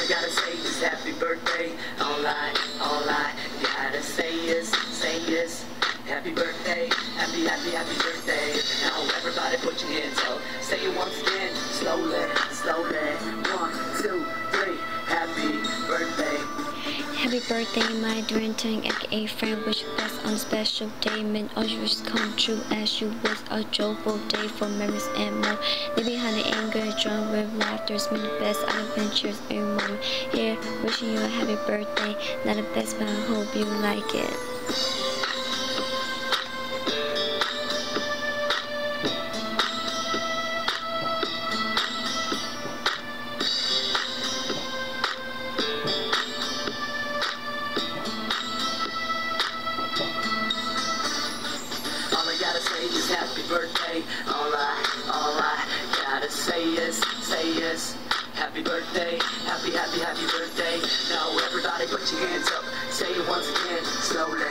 gotta say is happy birthday. All I gotta say is happy birthday, happy birthday. Now everybody put your hands up. Say it once again, slowly. 1, 2, 3, happy birthday. Happy birthday, my Drenton, aka friend. Wish you best on a special day. May all your wishes come true as you was a joyful day for memories and more. Leave behind the anger, drawn with laughter. Mean the best out of adventures every moment. Here, wishing you a happy birthday. Not the best, but I hope you like it. Gotta say is happy birthday. All I gotta say is happy birthday, happy birthday. Now everybody put your hands up. Say it once again, slowly.